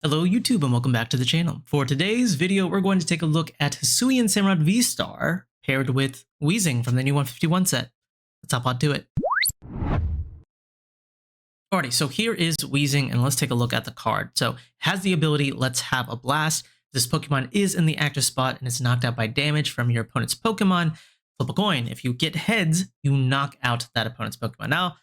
Hello YouTube and welcome back to the channel. For today's video, we're going to take a look at Hisuian Samurott VSTAR paired with Weezing from the new 151 set. Let's hop on to it. Alrighty, so here is Weezing and let's take a look at the card. So it has the ability, Let's Have a Blast. This Pokemon is in the active spot and it's knocked out by damage from your opponent's Pokemon. Flip a coin. If you get heads, you knock out that opponent's Pokemon. Now,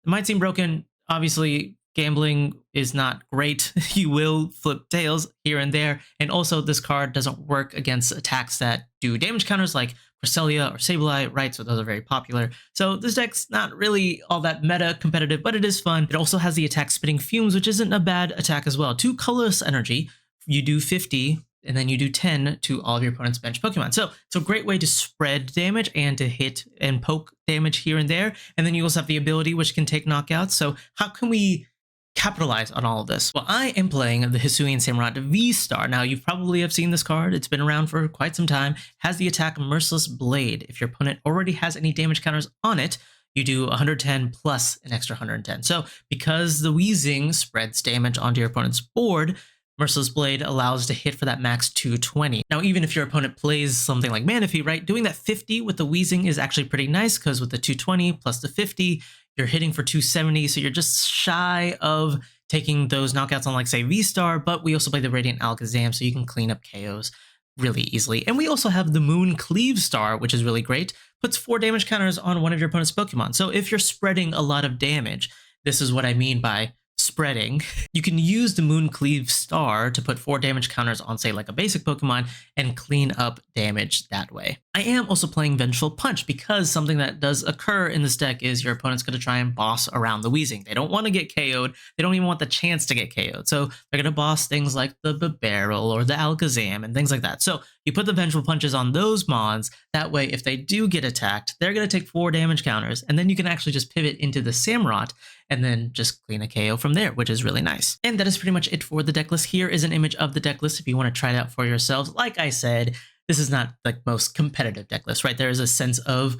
it might seem broken. Obviously, gambling is not great. You will flip tails here and there. And also this card doesn't work against attacks that do damage counters like Cresselia or Sableye, right? So those are very popular. So this deck's not really all that meta competitive, but it is fun. It also has the attack Spitting Fumes, which isn't a bad attack as well. 2 colorless energy, you do 50 and then you do 10 to all of your opponent's bench Pokemon. So it's a great way to spread damage and to hit and poke damage here and there. And then you also have the ability which can take knockouts. So how can we capitalize on all of this? Well, I am playing the Hisuian Samurott VSTAR. Now, you probably have seen this card. It's been around for quite some time. Has the attack Merciless Blade. If your opponent already has any damage counters on it, you do 110 plus an extra 110. So because the Weezing spreads damage onto your opponent's board, Merciless Blade allows to hit for that max 220. Now, even if your opponent plays something like Manaphy, right, doing that 50 with the Weezing is actually pretty nice because with the 220 plus the 50, you're hitting for 270, so you're just shy of taking those knockouts on, like, say, VSTAR, but we also play the Radiant Alakazam, so you can clean up KOs really easily. And we also have the Moon Cleave Star, which is really great. Puts 4 damage counters on one of your opponent's Pokemon. So if you're spreading a lot of damage, this is what I mean by spreading. You can use the Moon Cleave Star to put 4 damage counters on, say, like a basic Pokemon and clean up damage that way. I am also playing Vengeful Punch because something that does occur in this deck is your opponent's going to try and boss around the Weezing. They don't want to get KO'd. They don't even want the chance to get KO'd. So they're going to boss things like the Bibarel or the Alakazam and things like that. So you put the Vengeful Punches on those mons. That way, if they do get attacked, they're going to take 4 damage counters. And then you can actually just pivot into the Samurott and then just clean a KO from there, which is really nice. And that is pretty much it for the deck list. Here is an image of the deck list if you want to try it out for yourselves. Like I said, this is not the most competitive deck list, right? There is a sense of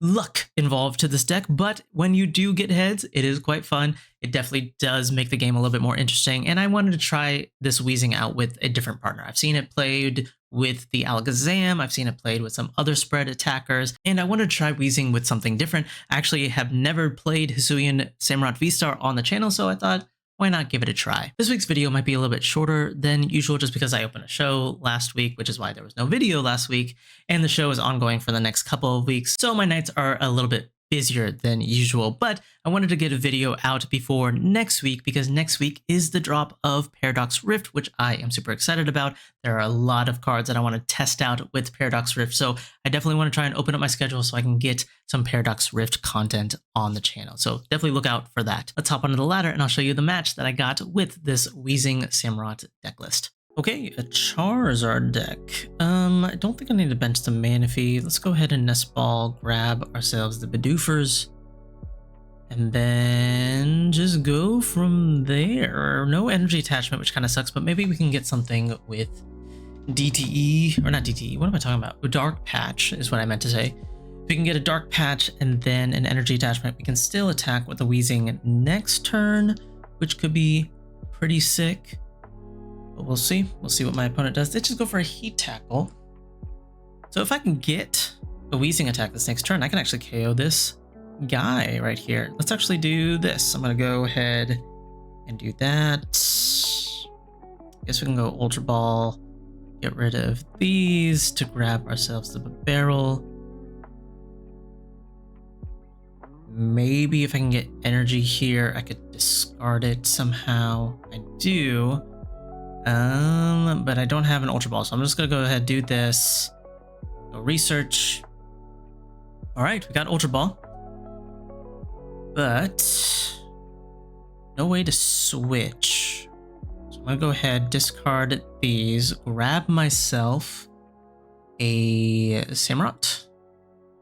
luck involved to this deck, but when you do get heads, it is quite fun. It definitely does make the game a little bit more interesting, and I wanted to try this Weezing out with a different partner. I've seen it played with the Alakazam, I've seen it played with some other spread attackers, and I wanted to try Weezing with something different. I actually have never played Hisuian Samurott VSTAR on the channel, so I thought, why not give it a try? This week's video might be a little bit shorter than usual just because I opened a show last week, which is why there was no video last week, and the show is ongoing for the next couple of weeks, so my nights are a little bit busier than usual, but I wanted to get a video out before next week because next week is the drop of Paradox Rift, which I am super excited about. There are a lot of cards that I want to test out with Paradox Rift, so I definitely want to try and open up my schedule so I can get some Paradox Rift content on the channel. So definitely look out for that. Let's hop onto the ladder and I'll show you the match that I got with this Weezing Samurott deck list. Okay, a Charizard deck. I don't think I need to bench the Manaphy. Let's go ahead and Nest Ball, grab ourselves the Bidoofers, and then just go from there. No energy attachment, which kind of sucks, but maybe we can get something with DTE, or not DTE, what am I talking about? Dark Patch is what I meant to say. If we can get a Dark Patch and then an energy attachment, we can still attack with the Weezing next turn, which could be pretty sick. But we'll see. We'll see what my opponent does. They just go for a Heat Tackle. So if I can get a Weezing attack this next turn, I can actually KO this guy right here. Let's actually do this. I'm going to go ahead and do that. Guess we can go Ultra Ball, get rid of these to grab ourselves the Bibarel. Maybe if I can get energy here, I could discard it somehow. I do. But I don't have an Ultra Ball, so I'm just gonna go ahead and do this. Go research. All right, we got Ultra Ball, but no way to switch. So I'm gonna go ahead, discard these, grab myself a Samurott.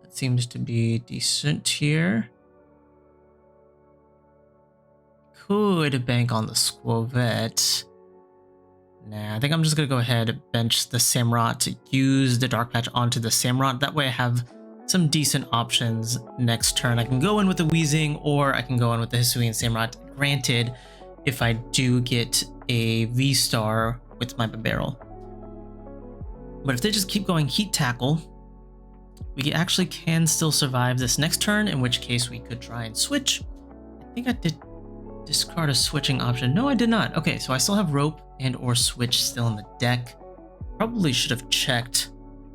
That seems to be decent here. Could bank on the Skwovet. Nah, I think I'm just going to go ahead and bench the Samurott, use the Dark Patch onto the Samurott. That way I have some decent options next turn. I can go in with the Weezing or I can go in with the Hisuian Samurott. Granted, if I do get a V-Star with my Bibarel. But if they just keep going Heat Tackle, we actually can still survive this next turn, in which case we could try and switch. I think I did discard a switching option. No, I did not. Okay, so I still have Rope and or Switch still in the deck. Probably should have checked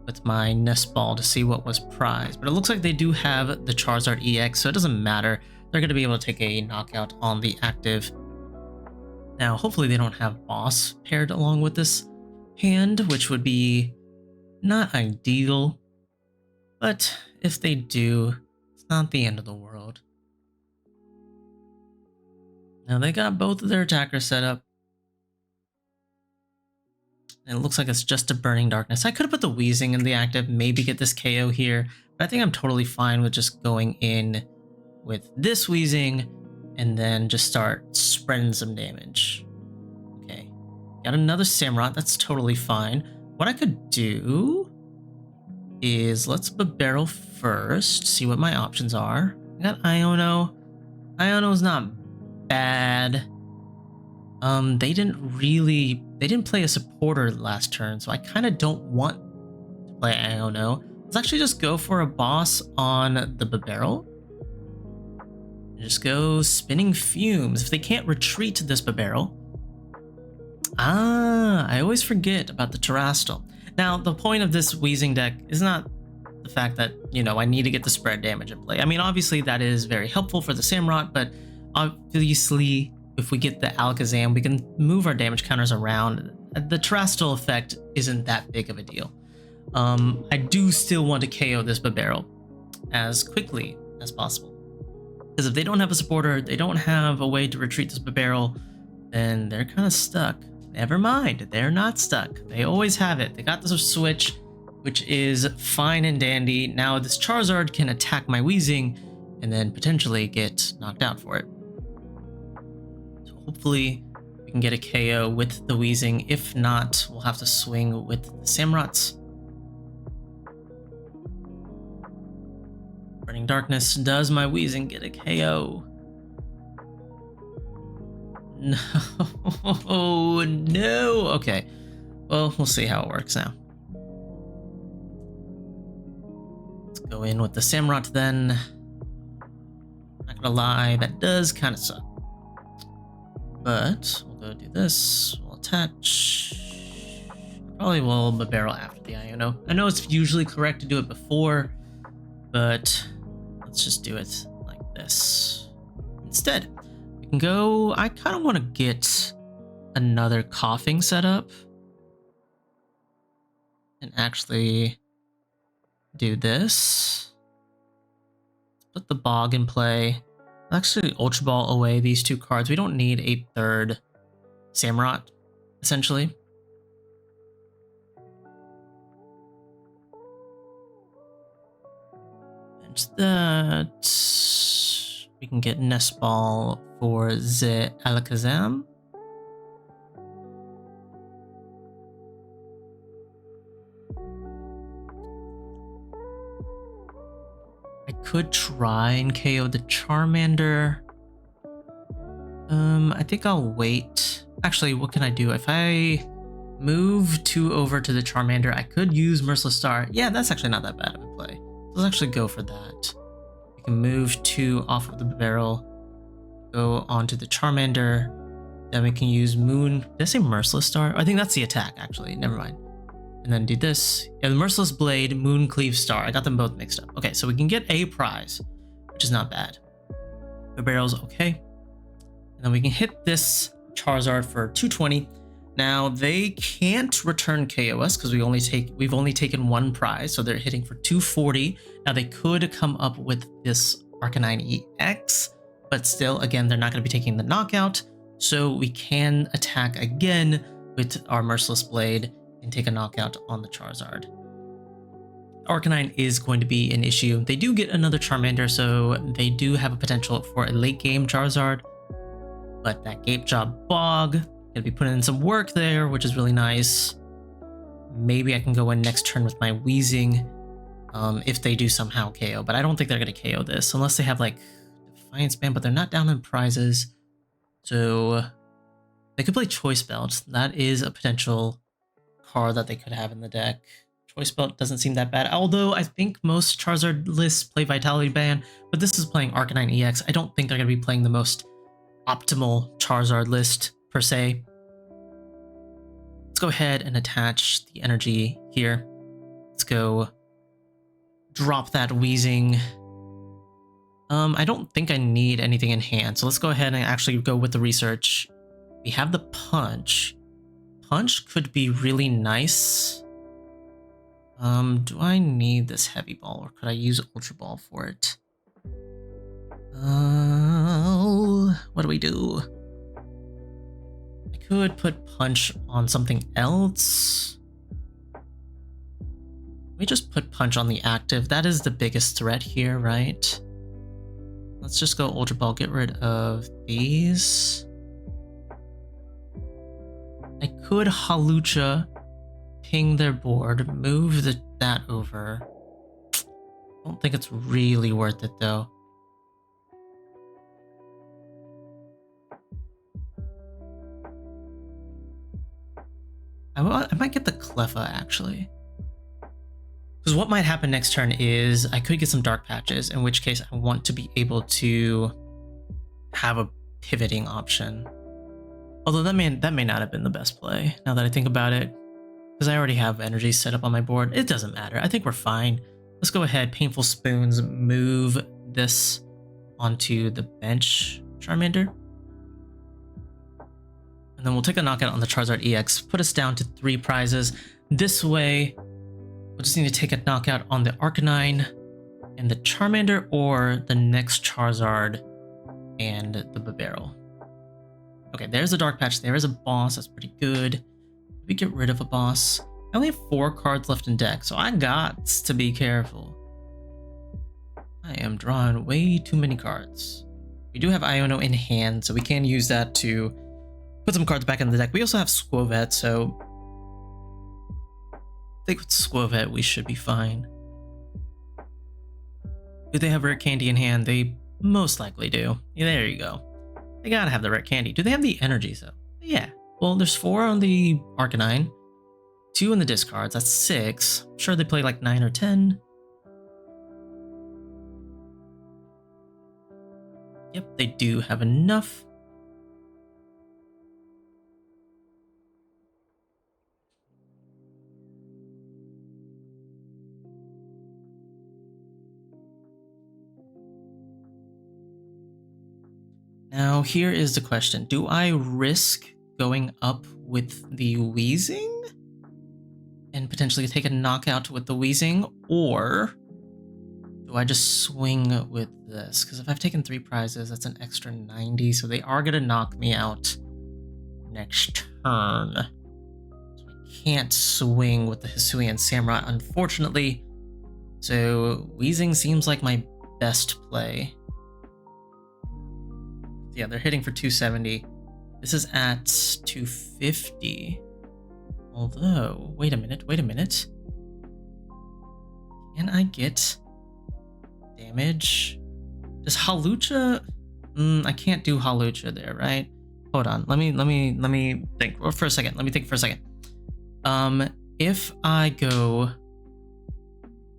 with my Nest Ball to see what was prized, but it looks like they do have the Charizard EX, so it doesn't matter. They're going to be able to take a knockout on the active. Now, hopefully they don't have Boss paired along with this hand, which would be not ideal, but if they do, it's not the end of the world. Now they got both of their attackers set up. And it looks like it's just a Burning Darkness. I could have put the Weezing in the active, maybe get this KO here, but I think I'm totally fine with just going in with this Weezing and then just start spreading some damage. Okay, got another Samurott, that's totally fine. What I could do is let's Bibarel first, see what my options are. I got Iono. Iono's not bad. They didn't play a supporter last turn, so I kind of don't want to play Iono. Let's actually just go for a boss on the Bibarel. And just go Spinning Fumes. If they can't retreat this Bibarel. I always forget about the Terastal. Now, the point of this Weezing deck is not the fact that, you know, I need to get the spread damage in play. I mean, obviously that is very helpful for the Samurott, but obviously if we get the Alakazam, we can move our damage counters around. The Terastal effect isn't that big of a deal. I do still want to KO this Bibarel as quickly as possible. Because if they don't have a supporter, they don't have a way to retreat this Bibarel, then they're kind of stuck. Never mind, they're not stuck. They always have it. They got this switch, which is fine and dandy. Now this Charizard can attack my Weezing and then potentially get knocked out for it. So hopefully we can get a KO with the Weezing. If not, we'll have to swing with the Samurotts. Burning Darkness, does my Weezing get a KO? No, no. Okay, well, we'll see how it works now. Let's go in with the Samurott then. Not gonna lie, that does kind of suck. But we'll go do this. We'll attach. Probably will Bibarel after the Iono. I know it's usually correct to do it before, but let's just do it like this instead. We can go. I kind of want to get another Koffing set up and actually do this. Put the Bog in play. Actually, Ultra Ball away these two cards. We don't need a third Samurott, essentially. Bench that. We can get Nest Ball for the Alakazam. I could try and KO the Charmander. I think I'll wait. Actually, what can I do? If I move 2 over to the Charmander, I could use Merciless Star. Yeah, that's actually not that bad of a play. Let's actually go for that. We can move 2 off of the Bibarel, go onto the Charmander. Then we can use Moon. Did I say Merciless Star? I think that's the attack, actually. Never mind. And then do this. Yeah, the Merciless Blade, Moon Cleave Star. I got them both mixed up. Okay, so we can get a prize, which is not bad. Bibarel's okay. And then we can hit this Charizard for 220. Now they can't return KOS because we've only taken 1 prize, so they're hitting for 240. Now they could come up with this Arcanine EX, but still, again, they're not going to be taking the knockout. So we can attack again with our Merciless Blade and take a knockout on the Charizard. Arcanine is going to be an issue. They do get another Charmander, so they do have a potential for a late game Charizard. But that Gapejaw Bog, gonna be putting in some work there, which is really nice. Maybe I can go in next turn with my Weezing if they do somehow KO, but I don't think they're gonna KO this unless they have like Defiance Band, but they're not down in prizes. So They could play Choice Belt. That is a potential card that they could have in the deck. Choice Belt doesn't seem that bad, although I think most Charizard lists play Vitality Band, but this is playing Arcanine EX. I don't think they're going to be playing the most optimal Charizard list, per se. Let's go ahead and attach the energy here. Let's go drop that Weezing. I don't think I need anything in hand, so let's go ahead and actually go with the research. We have the Punch. Punch could be really nice. Do I need this Heavy Ball, or could I use Ultra Ball for it? What do we do? I could put Punch on something else. Let me just put Punch on the active. That is the biggest threat here, right? Let's just go Ultra Ball, get rid of these. I could Hawlucha, ping their board, move that over. I don't think it's really worth it though. I might get the Cleffa actually. Because what might happen next turn is I could get some Dark Patches, in which case I want to be able to have a pivoting option. Although that may not have been the best play, now that I think about it. Because I already have energy set up on my board. It doesn't matter. I think we're fine. Let's go ahead, Painful Spoons, move this onto the bench Charmander. And then we'll take a knockout on the Charizard EX, put us down to 3 prizes. This way, we'll just need to take a knockout on the Arcanine and the Charmander, or the next Charizard and the Bibarel. Okay, there's a Dark Patch. There is a boss. That's pretty good. We get rid of a boss. I only have 4 cards left in deck, so I got to be careful. I am drawing way too many cards. We do have Iono in hand, so we can use that to put some cards back in the deck. We also have Skwovet, so I think with Skwovet we should be fine. Do they have Rare Candy in hand? They most likely do. Yeah, there you go. They gotta have the Rare Candy. Do they have the energies though? Yeah. Well, there's 4 on the Arcanine, 2 in the discards. That's 6. I'm sure they play like 9 or 10. Yep, they do have enough. Now, here is the question. Do I risk going up with the Weezing and potentially take a knockout with the Weezing, or do I just swing with this? Because if I've taken 3 prizes, that's an extra 90, so they are going to knock me out next turn. So I can't swing with the Hisuian Samurott, unfortunately. So Weezing seems like my best play. Yeah, they're hitting for 270. This is at 250. Although, wait a minute. Can I get damage? Does Hawlucha? I can't do Hawlucha there, right? Hold on. Let me think for a second. Let me think for a second. If I go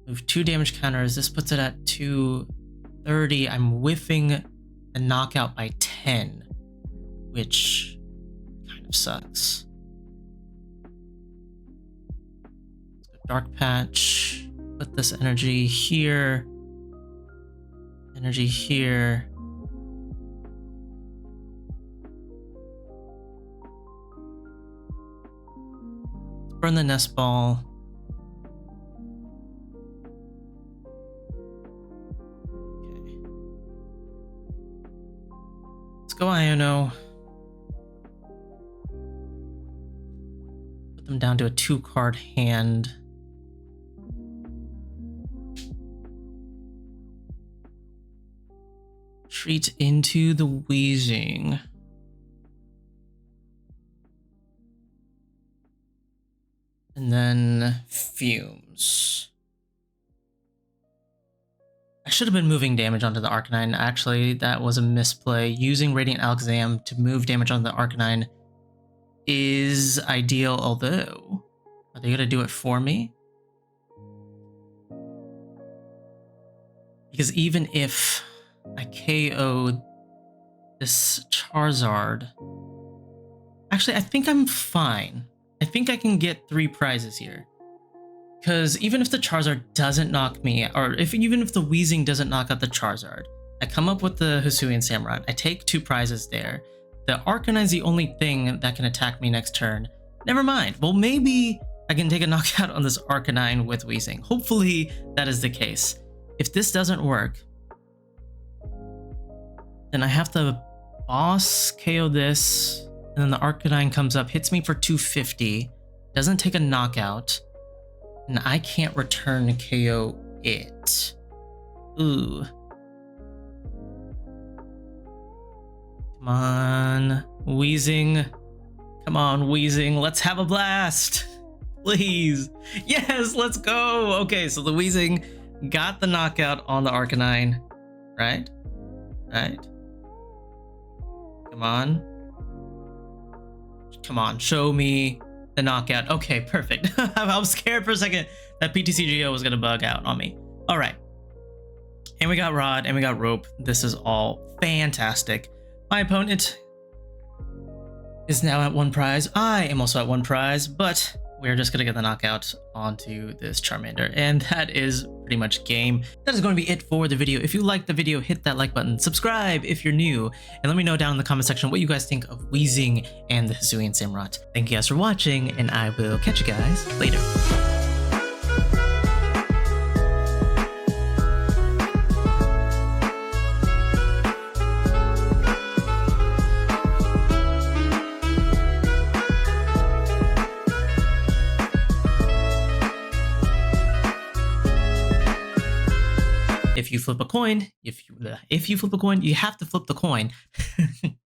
move 2 damage counters, this puts it at 230. I'm whiffing a knockout by 10, which kind of sucks. Dark Patch, put this energy here, energy here. Let's burn the Nest Ball. Okay. Let's go Iono. Put them down to a 2-card hand. Retreat into the Weezing. And then Fumes. I should have been moving damage onto the Arcanine. Actually, that was a misplay. Using Radiant Alakazam to move damage onto the Arcanine is ideal, although are they gonna do it for me? Because even if I KO this Charizard, actually I think I'm fine. I think I can get 3 prizes here. Because even if the Charizard doesn't knock me, or even if the Weezing doesn't knock out the Charizard, I come up with the Hisuian Samurott, I take 2 prizes there. The Arcanine's the only thing that can attack me next turn. Never mind. Well, maybe I can take a knockout on this Arcanine with Weezing. Hopefully that is the case. If this doesn't work, then I have to boss KO this, and then the Arcanine comes up, hits me for 250, doesn't take a knockout, and I can't return KO it. Ooh. Come on, Weezing. Come on, Weezing. Let's have a blast. Please. Yes, let's go. Okay, so the Weezing got the knockout on the Arcanine. Right? Right. Come on. Come on, show me the knockout. Okay, perfect. I was scared for a second that PTCGL was gonna bug out on me. All right. And we got Rod and we got Rope. This is all fantastic. My opponent is now at 1 prize. I am also at 1 prize, but we're just gonna get the knockout onto this Charmander, and that is pretty much game. That is going to be it for the video. If you liked the video, hit that like button, subscribe if you're new, and let me know down in the comment section what you guys think of Weezing and the Hisuian Samurott. Thank you guys for watching, and I will catch you guys later. If you flip a coin, you have to flip the coin.